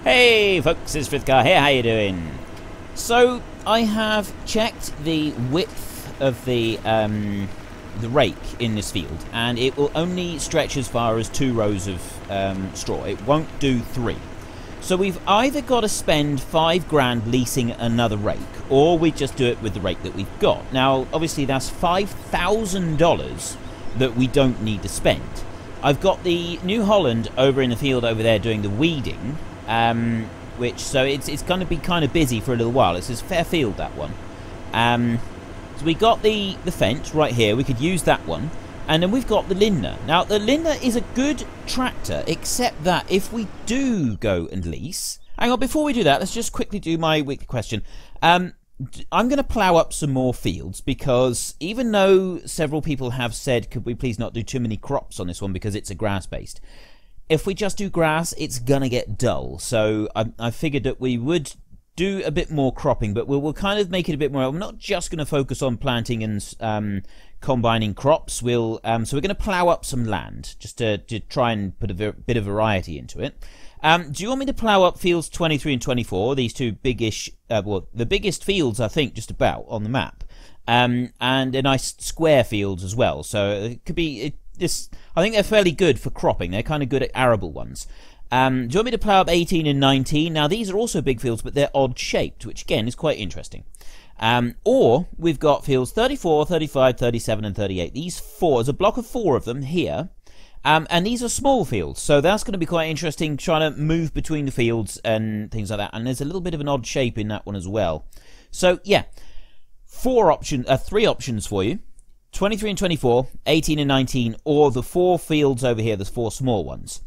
Hey folks, it's Frithgar here, how you doing? So, I have checked the width of the rake in this field, and it will only stretch as far as 2 rows of straw. It won't do 3. So we've either got to spend 5 grand leasing another rake, or we just do it with the rake that we've got. Now, obviously that's $5,000 that we don't need to spend. I've got the New Holland over in the field over there doing the weeding, so it's going to be kind of busy for a little while. It's a fair field, that one. So we got the fence right here. We could use that one. And then we've got the Lindner. Now, the Lindner is a good tractor, except that if we do go and lease... Hang on, before we do that, let's just quickly do my weekly question. I'm going to plough up some more fields, because even though several people have said, could we please not do too many crops on this one because it's a grass-based, if we just do grass, it's going to get dull. So I figured that we would do a bit more cropping, but we'll kind of make it a bit more... I'm not just going to focus on planting and combining crops. So we're going to plough up some land, just to try and put a bit of variety into it. Do you want me to plough up fields 23 and 24, these two biggish, well, the biggest fields, I think, just about, on the map, and a nice square fields as well, so it could be, I think they're fairly good for cropping. They're kind of good at arable ones. Do you want me to plough up 18 and 19? Now, these are also big fields, but they're odd-shaped, which, again, is quite interesting. Or, we've got fields 34, 35, 37, and 38. These 4, there's a block of 4 of them here. And these are small fields, so that's going to be quite interesting, trying to move between the fields and things like that. And there's a little bit of an odd shape in that one as well. So, yeah, 3 options for you. 23 and 24, 18 and 19, or the 4 fields over here, there's 4 small ones.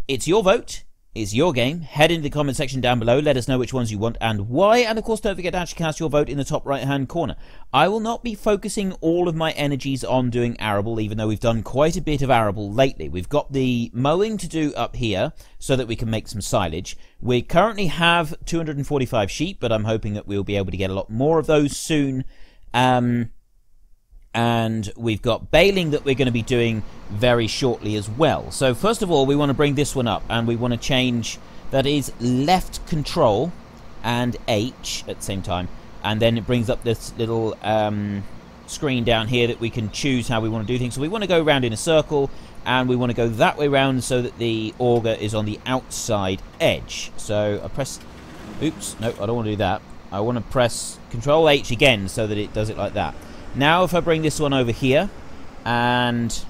It's your vote. It's your game. Head into the comment section down below. Let us know which ones you want and why. And, of course, don't forget to actually cast your vote in the top right-hand corner. I will not be focusing all of my energies on doing arable, even though we've done quite a bit of arable lately. We've got the mowing to do up here so that we can make some silage. We currently have 245 sheep, but I'm hoping that we'll be able to get a lot more of those soon. And we've got baling that we're going to be doing very shortly as well. So first of all, we want to bring this one up, and we want to change, that is left control and H at the same time, and then it brings up this little screen down here that we can choose how we want to do things. So we want to go around in a circle, and we want to go that way around so that the auger is on the outside edge. So I press, oops, no, I don't want to do that. I want to press control H again so that it does it like that. Now if I bring this one over here, and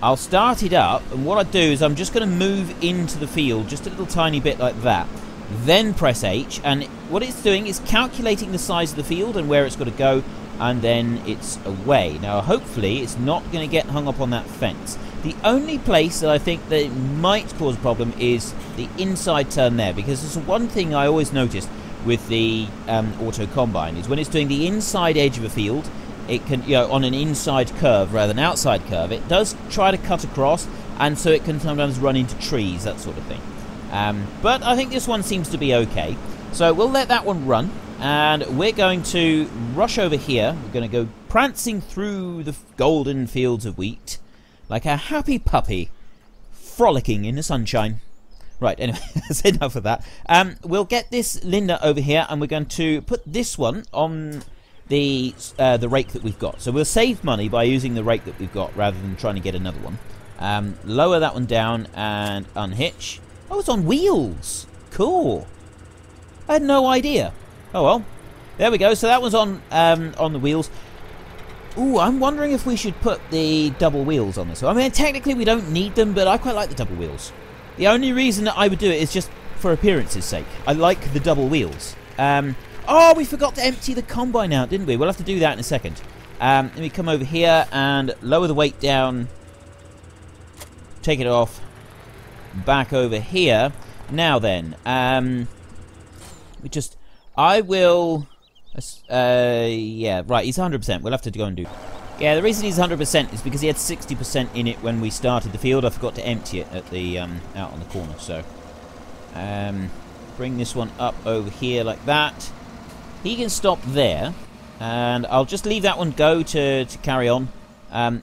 I'll start it up, and what I do is I'm just going to move into the field just a little tiny bit like that, then press H, and what it's doing is calculating the size of the field and where it's got to go, and then it's away. Now hopefully it's not going to get hung up on that fence. The only place that I think that it might cause a problem is the inside turn there, because there's one thing I always noticed with the auto combine is when it's doing the inside edge of a field, it can, on an inside curve rather than outside curve, it does try to cut across, and so it can sometimes run into trees, that sort of thing. But I think this one seems to be okay, so we'll let that one run, and we're going to rush over here. We're going to go prancing through the golden fields of wheat like a happy puppy frolicking in the sunshine. Right, anyway, that's enough of that. We'll get this Linda over here, and we're going to put this one on the rake that we've got. So we'll save money by using the rake that we've got rather than trying to get another one. Lower that one down and unhitch. Oh, it's on wheels. Cool. I had no idea. Oh, well. There we go. So that one's on the wheels. Ooh, I'm wondering if we should put the double wheels on this. I mean, technically we don't need them, but I quite like the double wheels. The only reason that I would do it is just for appearance's sake. I like the double wheels. Oh, we forgot to empty the combine out, didn't we? We'll have to do that in a second. Let me come over here and lower the weight down. Take it off. Back over here. Now then, I will... yeah, right, he's 100%. We'll have to go and do... Yeah, the reason he's 100% is because he had 60% in it when we started the field. I forgot to empty it at the out on the corner. So, bring this one up over here like that. He can stop there, and I'll just leave that one go to carry on.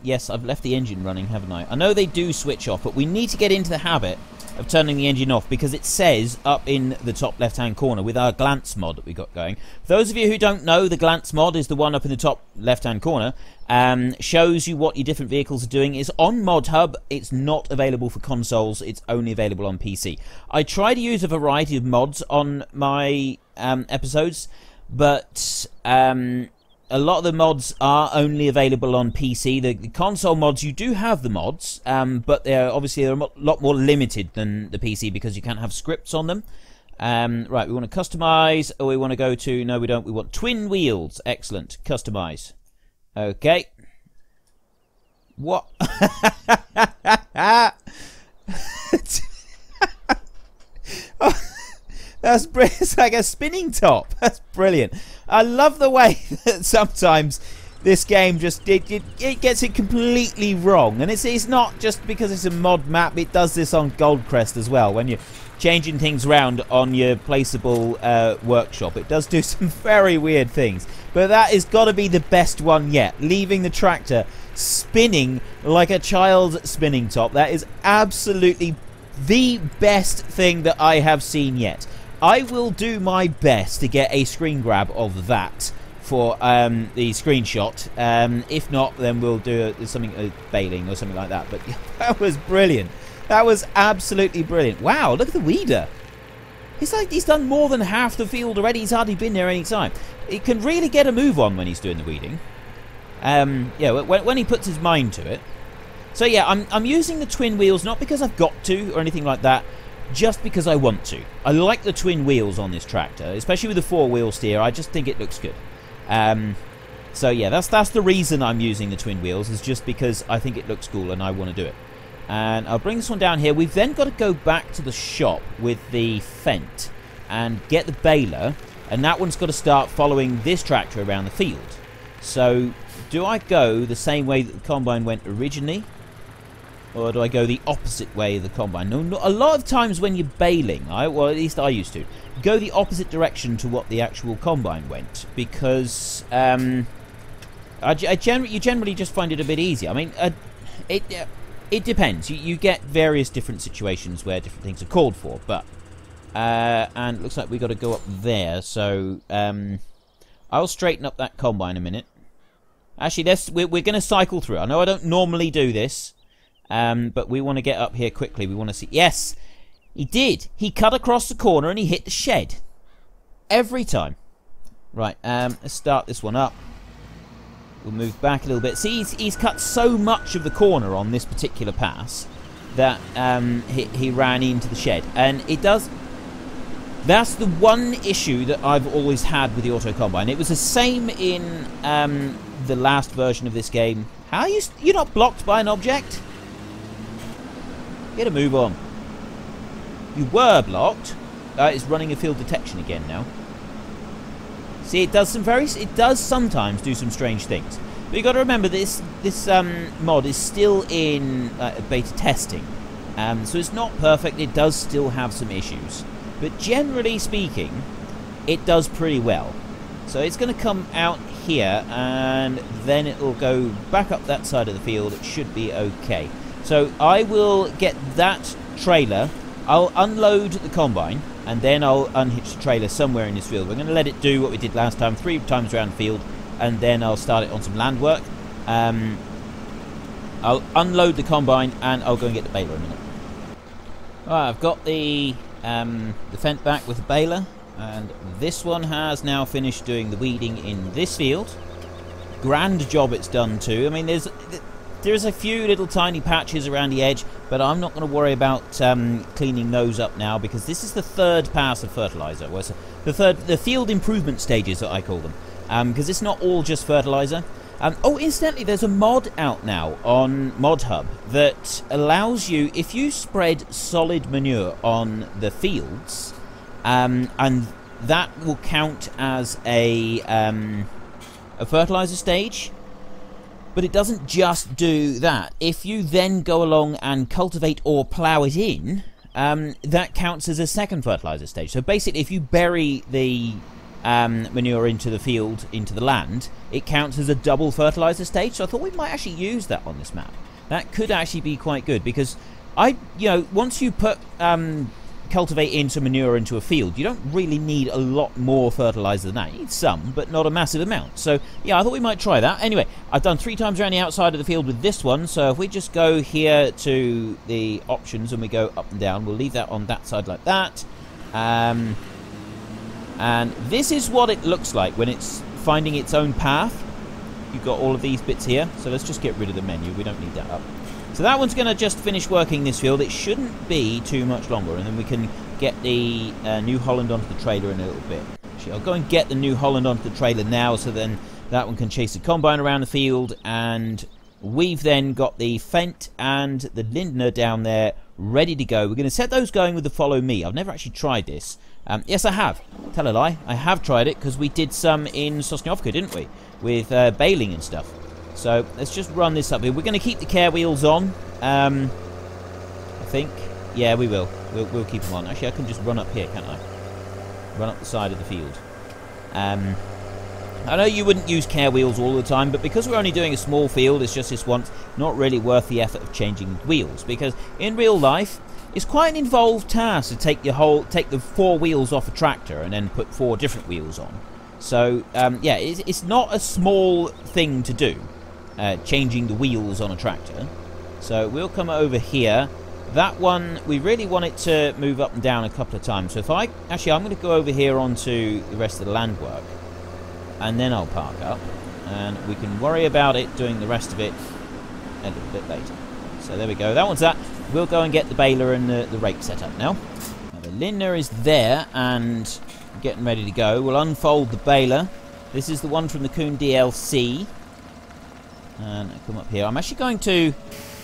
Yes, I've left the engine running, haven't I? I know they do switch off, but we need to get into the habit of turning the engine off, because it says up in the top left-hand corner with our glance mod that we got going. For those of you who don't know, the glance mod is the one up in the top left-hand corner. Shows you what your different vehicles are doing. It's on Modhub. It's not available for consoles. It's only available on PC. I try to use a variety of mods on my episodes, but a lot of the mods are only available on PC. The console mods, you do have the mods, but they're a lot more limited than the PC because you can't have scripts on them. Right, we want to customize, or we want to go to... No, we don't. We want twin wheels. Excellent. Customize. Okay. What? That's brilliant. It's like a spinning top. That's brilliant. I love the way that sometimes this game just it gets it completely wrong, and it's not just because it's a mod map. It does this on Goldcrest as well. When you're changing things around on your placeable workshop, it does do some very weird things. But that has got to be the best one yet. Leaving the tractor spinning like a child spinning top. That is absolutely the best thing that I have seen yet. I will do my best to get a screen grab of that for the screenshot. If not, then we'll do something Baling or something like that. But that was brilliant. That was absolutely brilliant. Wow, look at the weeder. It's like he's done more than half the field already. He's hardly been there any time. He can really get a move on when he's doing the weeding. Yeah, when he puts his mind to it. So yeah, I'm using the twin wheels not because I've got to or anything like that. Just because I want to. I like the twin wheels on this tractor, especially with the four-wheel steer. I just think it looks good. So yeah, that's the reason I'm using the twin wheels, is just because I think it looks cool and I want to do it. And I'll bring this one down here. We've then got to go back to the shop with the Fent and get the baler, and that one's got to start following this tractor around the field. So do I go the same way that the combine went originally? Or do I go the opposite way of the combine? No, a lot of times when you're baling, well, at least I used to, go the opposite direction to what the actual combine went. Because you generally just find it a bit easier. I mean, it depends. You get various different situations where different things are called for. But and it looks like we've got to go up there. So I'll straighten up that combine a minute. Actually, we're going to cycle through. I know I don't normally do this. But we want to get up here quickly. We want to see... Yes! He did! He cut across the corner and he hit the shed. Every time. Right, let's start this one up. We'll move back a little bit. See, he's cut so much of the corner on this particular pass that he ran into the shed. And it does... That's the one issue that I've always had with the Auto Combine. It was the same in the last version of this game. How are you're not blocked by an object? Get a move on. You were blocked. It's running a field detection again now. See, it does sometimes do some strange things. But you got to remember this mod is still in beta testing, so it's not perfect. It does still have some issues, but generally speaking, it does pretty well. So it's going to come out here, and then it will go back up that side of the field. It should be okay. So I will get that trailer, I'll unload the combine, and then I'll unhitch the trailer somewhere in this field. We're going to let it do what we did last time, 3 times around the field, and then I'll start it on some land work. I'll unload the combine, and I'll go and get the baler in a minute. Alright, I've got the Fent back with the baler, and this one has now finished doing the weeding in this field. Grand job it's done too. I mean, there's a few little tiny patches around the edge, but I'm not going to worry about cleaning those up now, because this is the third pass of fertilizer. Well, the field improvement stages that I call them, because it's not all just fertilizer. Oh, incidentally, there's a mod out now on Modhub that allows you, if you spread solid manure on the fields, and that will count as a fertilizer stage. But it doesn't just do that. If you then go along and cultivate or plough it in, that counts as a second fertilizer stage. So basically, if you bury the manure into the field, into the land, it counts as a double fertilizer stage. So I thought we might actually use that on this map. That could actually be quite good, because once you put cultivate into manure into a field, you don't really need a lot more fertilizer than that. You need some, but not a massive amount. So yeah, I thought we might try that. Anyway, I've done 3 times around the outside of the field with this one, so if we just go here to the options and we go up and down, we'll leave that on that side like that. And this is what it looks like when it's finding its own path. You've got all of these bits here, so let's just get rid of the menu. We don't need that up. So that one's going to just finish working this field. It shouldn't be too much longer, and then we can get the New Holland onto the trailer in a little bit. Actually, I'll go and get the New Holland onto the trailer now, so then that one can chase the combine around the field, and we've then got the Fent and the Lindner down there ready to go. We're going to set those going with the Follow Me. I've never actually tried this. Yes, I have. Tell a lie. I have tried it, because we did some in Sosnovka, didn't we? With Baling and stuff. So let's just run this up here. We're going to keep the care wheels on. I think. Yeah, we will. We'll keep them on. Actually, I can just run up here, can't I? Run up the side of the field. I know you wouldn't use care wheels all the time, but because we're only doing a small field, it's just this once, not really worth the effort of changing wheels. Because in real life, it's quite an involved task to take the 4 wheels off a tractor and then put 4 different wheels on. So yeah, it's not a small thing to do. Changing the wheels on a tractor. So we'll come over here. That one, we really want it to move up and down a couple of times. So if I'm going to go over here onto the rest of the land work, and then I'll park up, and we can worry about it doing the rest of it a little bit later. So there we go. That one's that. We'll go and get the baler and the rake set up now. The Lindner is there and getting ready to go. We'll unfold the baler. This is the one from the Coon DLC. And come up here. I'm actually going to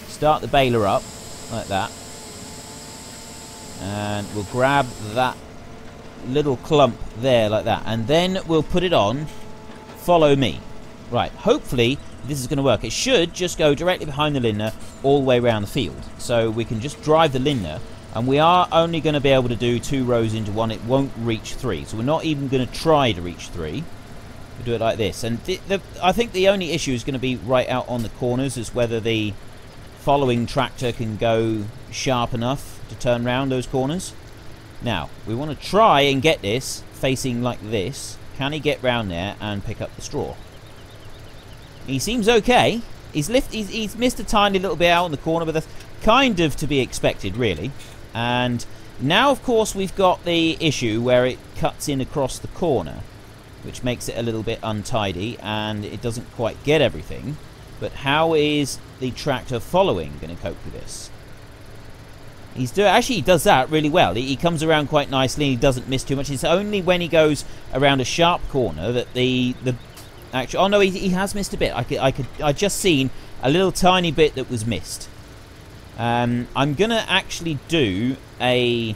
start the baler up like that. And we'll grab that little clump there like that. And then we'll put it on Follow Me. Right, hopefully this is going to work. It should just go directly behind the Lindner all the way around the field. So we can just drive the Lindner. And we are only going to be able to do 2 rows into one. It won't reach 3. So we're not even going to try to reach 3. We'll do it like this. And I think the only issue is going to be right out on the corners, is whether the following tractor can go sharp enough to turn around those corners. Now, we want to try and get this facing like this. Can he get round there and pick up the straw? He seems okay. He's missed a tiny little bit out on the corner, but that's kind of to be expected, really. And now, of course, we've got the issue where it cuts in across the corner, which makes it a little bit untidy, and it doesn't quite get everything. But how is the tractor following going to cope with this? Actually, he does that really well. He comes around quite nicely, and he doesn't miss too much. It's only when he goes around a sharp corner that actually, oh no, he has missed a bit. I just seen a little tiny bit that was missed. I'm gonna actually do a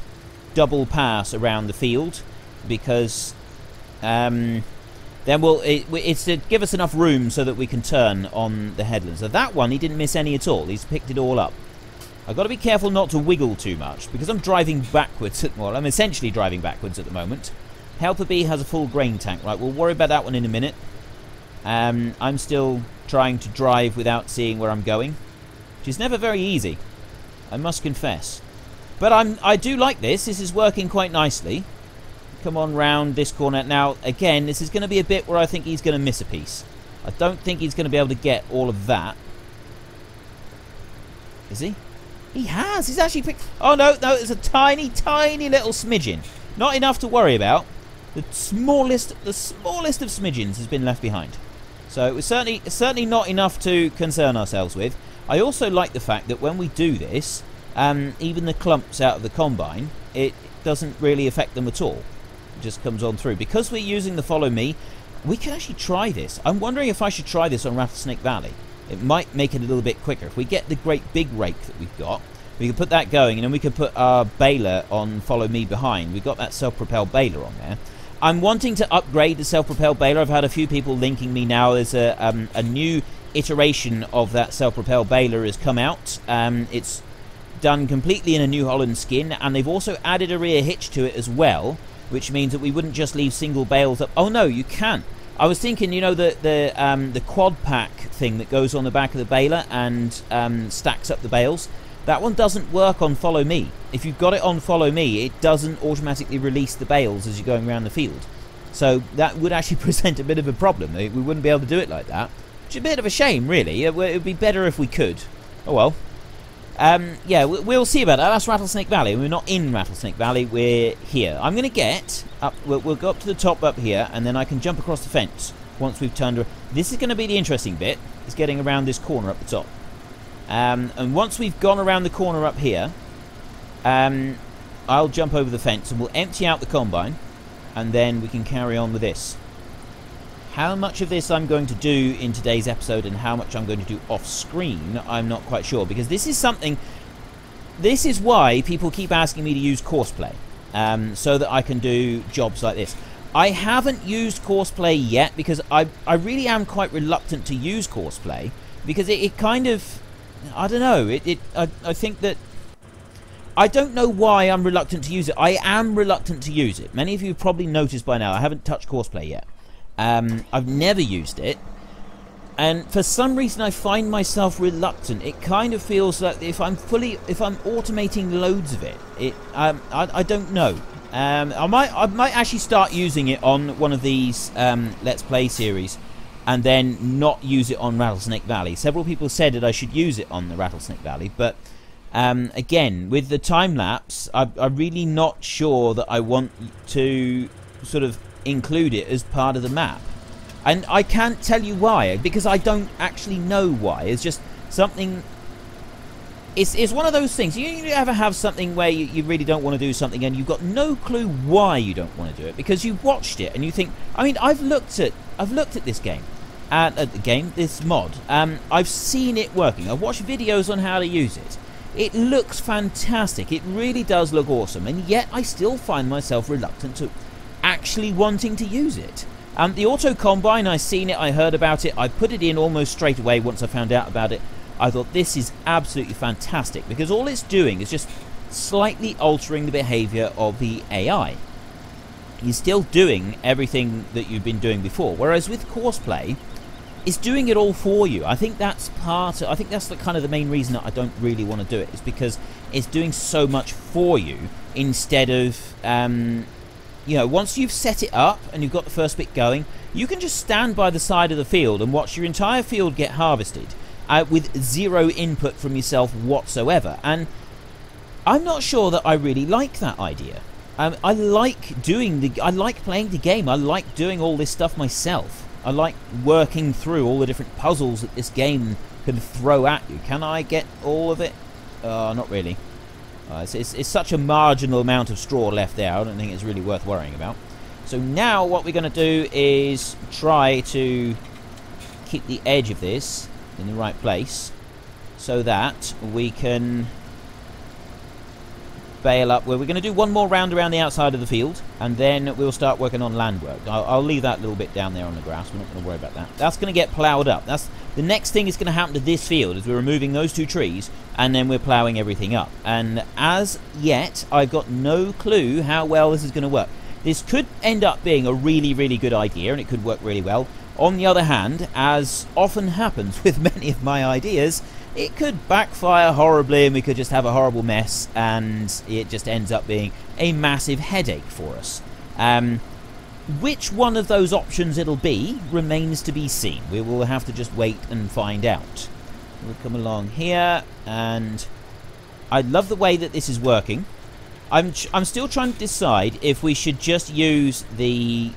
double pass around the field, because then it's to give us enough room so that we can turn on the headlands. So that one, he didn't miss any at all. He's picked it all up. I've got to be careful not to wiggle too much, because I'm driving backwards. Well, I'm essentially driving backwards at the moment. Helper B has a full grain tank. Right, we'll worry about that one in a minute. I'm still trying to drive without seeing where I'm going, which is never very easy, I must confess. But I do like this. This is working quite nicely. Come on round this corner. Now, again, this is going to be a bit where I think he's going to miss a piece. I don't think he's going to be able to get all of that. Is he? He has. He's actually picked... Oh, no, it's a tiny, tiny little smidgen. Not enough to worry about. The smallest of smidgens has been left behind. So it was certainly not enough to concern ourselves with. I also like the fact that when we do this, even the clumps out of the combine, it doesn't really affect them at all. It just comes on through. Because we're using the Follow Me, we can actually try this. I'm wondering if I should try this on Rattlesnake Valley. It might make it a little bit quicker. If we get the great big rake that we've got, we can put that going, and then we can put our baler on Follow Me behind. We've got that self-propelled baler on there. I'm wanting to upgrade the self-propelled baler. I've had a few people linking me now. There's a new iteration of that self-propelled baler has come out. It's done completely in a New Holland skin, and they've also added a rear hitch to it as well, which means that we wouldn't just leave single bales up. Oh no, you can. I was thinking, you know, the quad pack thing that goes on the back of the baler and stacks up the bales. That one doesn't work on follow me. If you've got it on follow me, it doesn't automatically release the bales as you're going around the field. So that would actually present a bit of a problem. We wouldn't be able to do it like that. Which is a bit of a shame, really. It would be better if we could. Oh well. Yeah, we'll see about that. That's Rattlesnake Valley. We're not in Rattlesnake Valley. We're here. I'm going to get up. We'll go up to the top up here, and then I can jump across the fence once we've turned around. This is going to be the interesting bit, is getting around this corner up the top. And once we've gone around the corner up here, I'll jump over the fence, and we'll empty out the combine, and then we can carry on with this. How much of this I'm going to do in today's episode and how much I'm going to do off screen, I'm not quite sure, because this is something, this is why people keep asking me to use Courseplay, so that I can do jobs like this. I haven't used Courseplay yet because I really am quite reluctant to use Courseplay, because it kind of, I don't know, I think that, I don't know why I'm reluctant to use it. I am reluctant to use it. Many of you have probably noticed by now I haven't touched Courseplay yet. I've never used it, and for some reason I find myself reluctant. It kind of feels like if I'm automating loads of it, I don't know. I might actually start using it on one of these Let's Play series, and then not use it on Rattlesnake Valley. Several people said that I should use it on the Rattlesnake Valley, but again, with the time lapse, I'm really not sure that I want to sort of include it as part of the map, and I can't tell you why, because I don't actually know why. It's just something, it's one of those things. You ever have something where you really don't want to do something and you've got no clue why you don't want to do it, because you watched it and you think, I mean, I've looked at this game, this mod, I've seen it working, I've watched videos on how to use it. It looks fantastic, it really does look awesome, and yet I still find myself reluctant to actually wanting to use it. The auto combine, I seen it, I heard about it, I put it in almost straight away once I found out about it. I thought this is absolutely fantastic, because all it's doing is just slightly altering the behavior of the AI. You're still doing everything that you've been doing before, whereas with Courseplay, it's doing it all for you. I think that's the kind of the main reason that I don't really want to do it, is because it's doing so much for you instead of you know, once you've set it up and you've got the first bit going, you can just stand by the side of the field and watch your entire field get harvested with zero input from yourself whatsoever. And I'm not sure that I really like that idea. I like playing the game. I like doing all this stuff myself. I like working through all the different puzzles that this game can throw at you. Can I get all of it? Not really. It's such a marginal amount of straw left there, I don't think it's really worth worrying about. So now what we're going to do is try to keep the edge of this in the right place, so that we can bale up. Well, we're going to do one more round around the outside of the field, and then we'll start working on land work. I'll leave that little bit down there on the grass. We're not going to worry about that. That's going to get ploughed up. That's the next thing is going to happen to this field, is we're removing those two trees, and then we're ploughing everything up. And as yet, I've got no clue how well this is going to work. This could end up being a really, really good idea, and it could work really well. On the other hand, as often happens with many of my ideas, it could backfire horribly and we could just have a horrible mess, and it just ends up being a massive headache for us. Which one of those options it'll be remains to be seen. We will have to just wait and find out. We'll come along here, and I love the way that this is working. I'm still trying to decide if we should just use the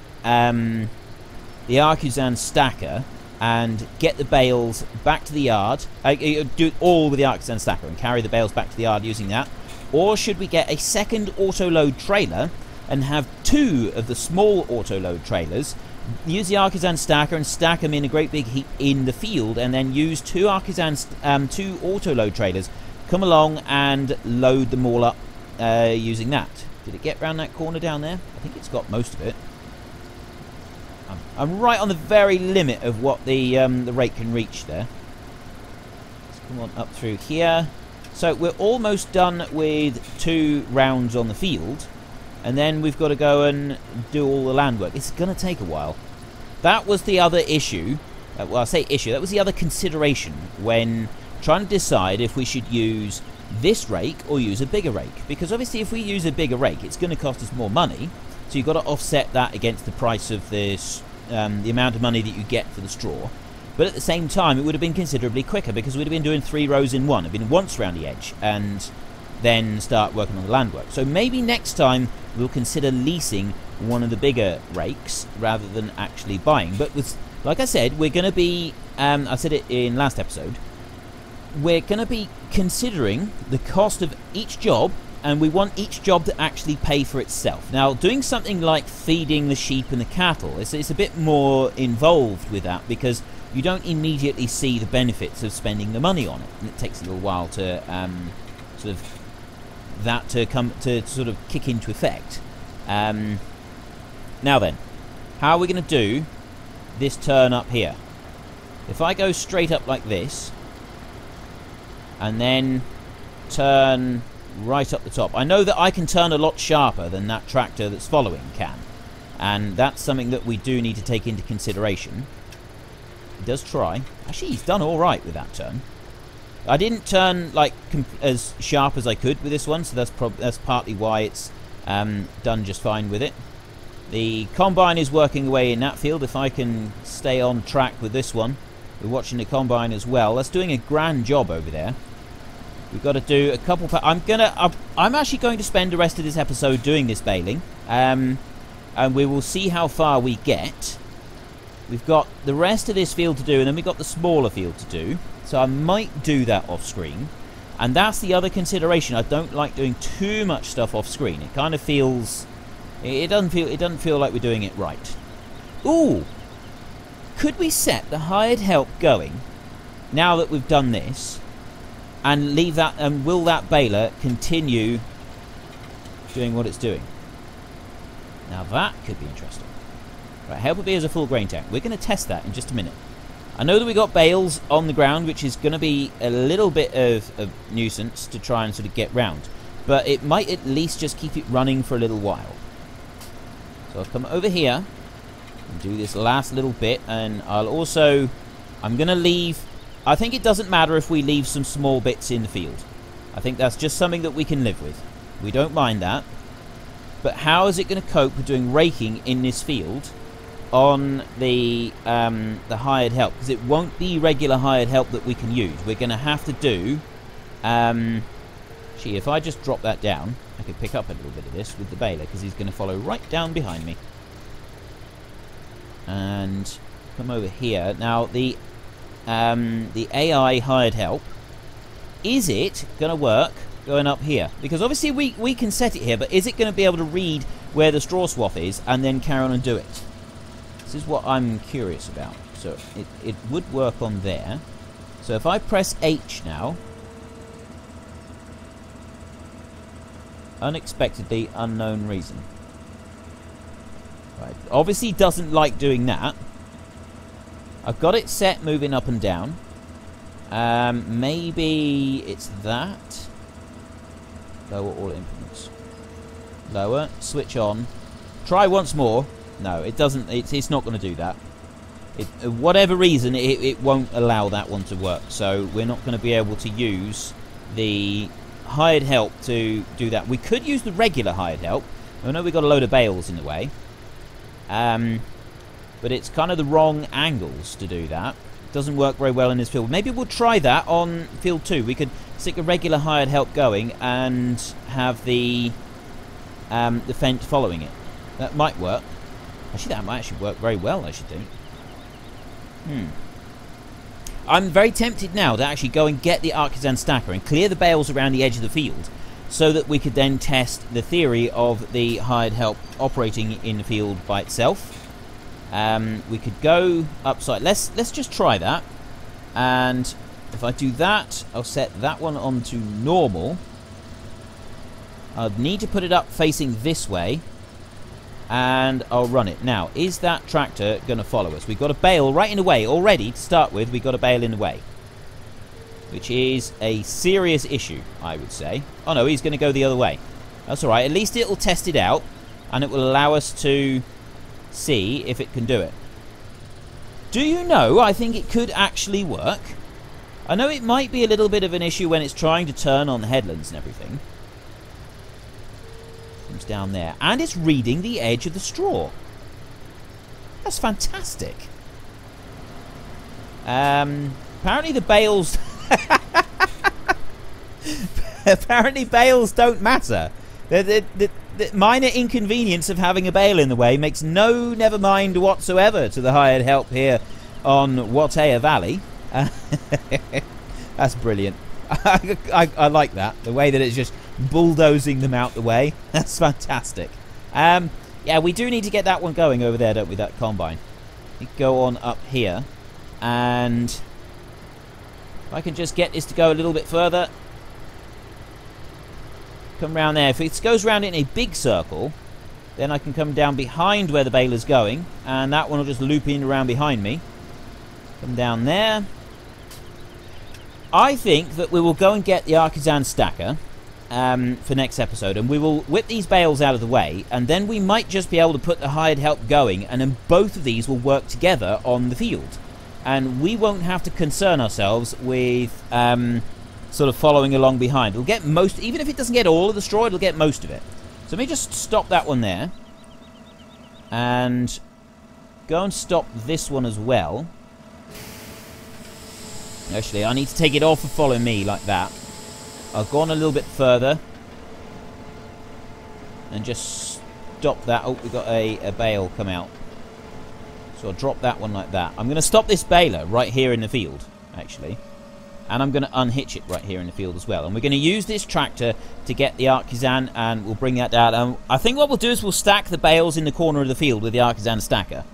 Artisan stacker and get the bales back to the yard, do it all with the Artisan stacker and carry the bales back to the yard using that, or should we get a second auto-load trailer and have two of the small auto-load trailers, use the Artisan stacker and stack them in a great big heap in the field, and then use two auto-load trailers, come along and load them all up using that. Did it get round that corner down there? I think it's got most of it. I'm right on the very limit of what the rake can reach there. Let's come on up through here. So we're almost done with 2 rounds on the field, and then we've got to go and do all the land work. It's going to take a while. That was the other issue. Well, I say issue. That was the other consideration when trying to decide if we should use this rake or use a bigger rake. Because obviously if we use a bigger rake, it's going to cost us more money. So you've got to offset that against the price of this, the amount of money that you get for the straw. But at the same time, it would have been considerably quicker because we'd have been doing 3 rows in one. It'd been once around the edge and then start working on the land work. So maybe next time we'll consider leasing one of the bigger rakes rather than actually buying. But with, like I said, we're going to be, I said it in last episode, we're going to be considering the cost of each job, and we want each job to actually pay for itself. Now, doing something like feeding the sheep and the cattle, it's a bit more involved with that because you don't immediately see the benefits of spending the money on it, and it takes a little while to sort of that to come to sort of kick into effect. Now then, how are we going to do this turn up here? If I go straight up like this and then turn right up the top, I know that I can turn a lot sharper than that tractor that's following can, and that's something that we do need to take into consideration. He does try. Actually, he's done all right with that turn. I didn't turn like as sharp as I could with this one, so that's partly why it's done just fine with it. The combine is working away in that field. If I can stay on track with this one, we're watching the combine as well. That's doing a grand job over there. We've got to do a couple. I'm actually going to spend the rest of this episode doing this baling, and we will see how far we get. We've got the rest of this field to do, and then we've got the smaller field to do. So I might do that off screen, and that's the other consideration. I don't like doing too much stuff off screen. It kind of feels, it doesn't feel like we're doing it right. Ooh, could we set the hired help going now that we've done this, and leave that? And will that baler continue doing what it's doing? Now that could be interesting. Right, help it be as a full grain tank. We're going to test that in just a minute. I know that we got bales on the ground, which is going to be a little bit of a nuisance to try and sort of get round, but it might at least just keep it running for a little while. So I'll come over here and do this last little bit, and I'm going to leave, I think it doesn't matter if we leave some small bits in the field. I think that's just something that we can live with. We don't mind that. But how is it going to cope with doing raking in this field on the hired help? Because it won't be regular hired help that we can use. We're going to have to do... Gee, if I just drop that down, I could pick up a little bit of this with the baler, because he's going to follow right down behind me. And come over here. Now, the AI hired help, is it going to work going up here? Because obviously we can set it here, but is it going to be able to read where the straw swath is and then carry on and do it? This is what I'm curious about. So it would work on there. So if I press H now, unexpectedly unknown reason. Right, obviously doesn't like doing that. I've got it set moving up and down. Maybe it's that. Lower all implements. Lower, switch on. Try once more. No, it doesn't. It's not going to do that. Whatever reason, it won't allow that one to work. So we're not going to be able to use the hired help to do that. We could use the regular hired help. I know we've got a load of bales in the way. But it's kind of the wrong angles to do that. It doesn't work very well in this field. Maybe we'll try that on field 2. We could stick a regular hired help going and have the Fent following it. That might work. Actually, that might actually work very well, I should think. I'm very tempted now to actually go and get the artisan stacker and clear the bales around the edge of the field, so that we could then test the theory of the hired help operating in the field by itself. We could go upside. Let's just try that. And if I do that, I'll set that one onto normal. I'd need to put it up facing this way, and I'll run it. Now, is that tractor going to follow us? We've got a bale right in the way already to start with. We've got a bale in the way, which is a serious issue, I would say. Oh no, he's going to go the other way. That's alright. At least it'll test it out, and it will allow us to see if it can do it. Do you know, I think it could actually work. I know it might be a little bit of an issue when it's trying to turn on the headlands and everything. Comes down there. And it's reading the edge of the straw. That's fantastic. Apparently the bales... apparently bales don't matter. The minor inconvenience of having a bale in the way makes no never mind whatsoever to the hired help here on Watea Valley. That's brilliant. I like that. The way that it's just bulldozing them out the way. That's fantastic. Yeah, we do need to get that one going over there, don't we? That combine. We go on up here. And if I can just get this to go a little bit further. Come round there. If it goes round in a big circle, then I can come down behind where the baler's going. And that one will just loop in around behind me. Come down there. I think that we will go and get the artisan stacker for next episode, and we will whip these bales out of the way, and then we might just be able to put the hired help going, and then both of these will work together on the field, and we won't have to concern ourselves with sort of following along behind. It'll get most, even if it doesn't get all of the straw, it'll get most of it. So let me just stop that one there, and go and stop this one as well. Actually, I need to take it off and follow me like that. I'll go on a little bit further. And just stop that. Oh, we've got a bale come out. So I'll drop that one like that. I'm going to stop this baler right here in the field, actually. And I'm going to unhitch it right here in the field as well. And we're going to use this tractor to get the artisan, and we'll bring that down. I think what we'll do is we'll stack the bales in the corner of the field with the artisan stacker.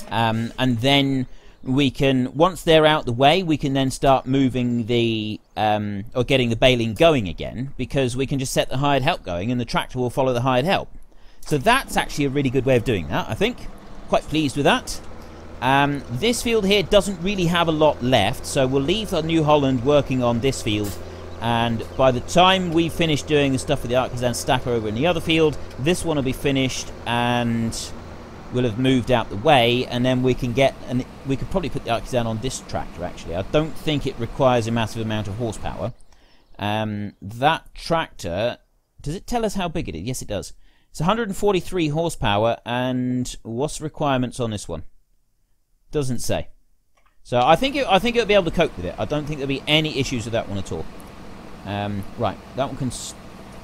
And then... we can, once they're out the way, we can then start moving the, or getting the baling going again, because we can just set the hired help going and the tractor will follow the hired help. So that's actually a really good way of doing that, I think. Quite pleased with that. This field here doesn't really have a lot left, so we'll leave the New Holland working on this field, and by the time we finish doing the stuff with the artisan stacker over in the other field, this one will be finished, and... we'll have moved out the way, and then we can get, and we could probably put the artisan on this tractor, actually. I don't think it requires a massive amount of horsepower. That tractor, does it tell us how big it is? Yes, it does. It's 143 horsepower, and what's the requirements on this one? Doesn't say. So I think it'll be able to cope with it. I don't think there'll be any issues with that one at all. Right, that one can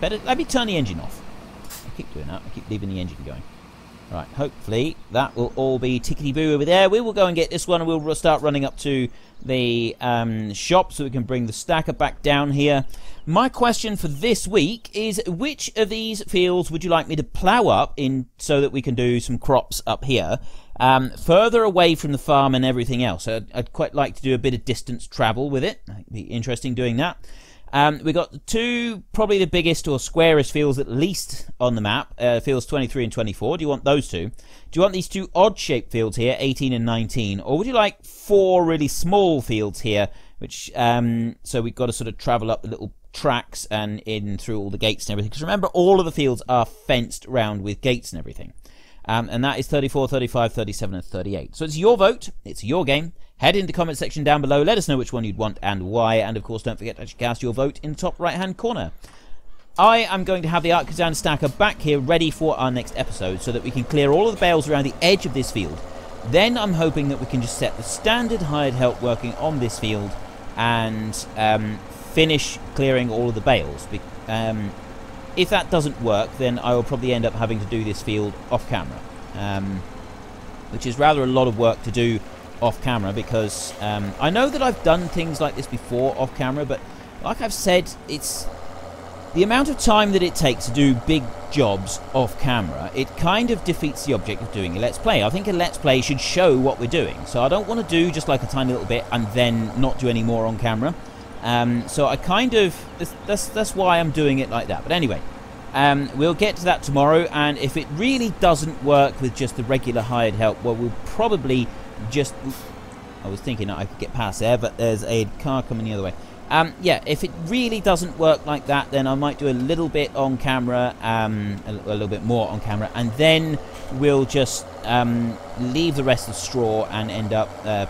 better. Let me turn the engine off. I keep doing that. I keep leaving the engine going. Right, hopefully that will all be tickety-boo over there. We will go and get this one, and we'll start running up to the shop so we can bring the stacker back down here. My question for this week is, which of these fields would you like me to plough up in so that we can do some crops up here, further away from the farm and everything else? I'd quite like to do a bit of distance travel with it. It'd be interesting doing that. We got the two, probably the biggest or squarest fields at least on the map, fields 23 and 24. Do you want those two? Do you want these two odd-shaped fields here, 18 and 19? Or would you like four really small fields here, which, so we've got to sort of travel up the little tracks and in through all the gates and everything? Because remember, all of the fields are fenced around with gates and everything. And that is 34, 35, 37, and 38. So it's your vote. It's your game. Head into the comment section down below. Let us know which one you'd want and why. And, of course, don't forget to cast your vote in the top right-hand corner. I am going to have the artisan stacker back here ready for our next episode so that we can clear all of the bales around the edge of this field. Then I'm hoping that we can just set the standard hired help working on this field and finish clearing all of the bales. If that doesn't work, then I will probably end up having to do this field off camera, which is rather a lot of work to do off camera, because I know that I've done things like this before off camera, but like I've said, it's the amount of time that it takes to do big jobs off camera. It kind of defeats the object of doing a Let's Play. I think a Let's Play should show what we're doing, so I don't want to do just like a tiny little bit and then not do any more on camera. So I kind of, that's why I'm doing it like that. But anyway, we'll get to that tomorrow, and if it really doesn't work with just the regular hired help, well, we'll probably just, I was thinking that I could get past there, but there's a car coming the other way. Yeah, if it really doesn't work like that, then I might do a little bit on camera, a little bit more on camera, and then we'll just leave the rest of the straw and end up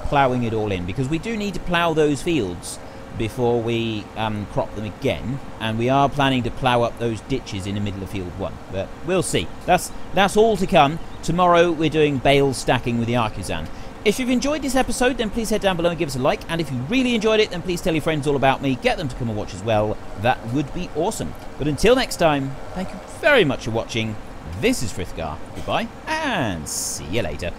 ploughing it all in, because we do need to plough those fields before we crop them again, and we are planning to plough up those ditches in the middle of field 1, but we'll see. That's all to come. Tomorrow we're doing bale stacking with the artisan. If you've enjoyed this episode, then please head down below and give us a like, and if you really enjoyed it, then please tell your friends all about me, get them to come and watch as well. That would be awesome. But until next time, thank you very much for watching. This is Frithgar. Goodbye, and see you later.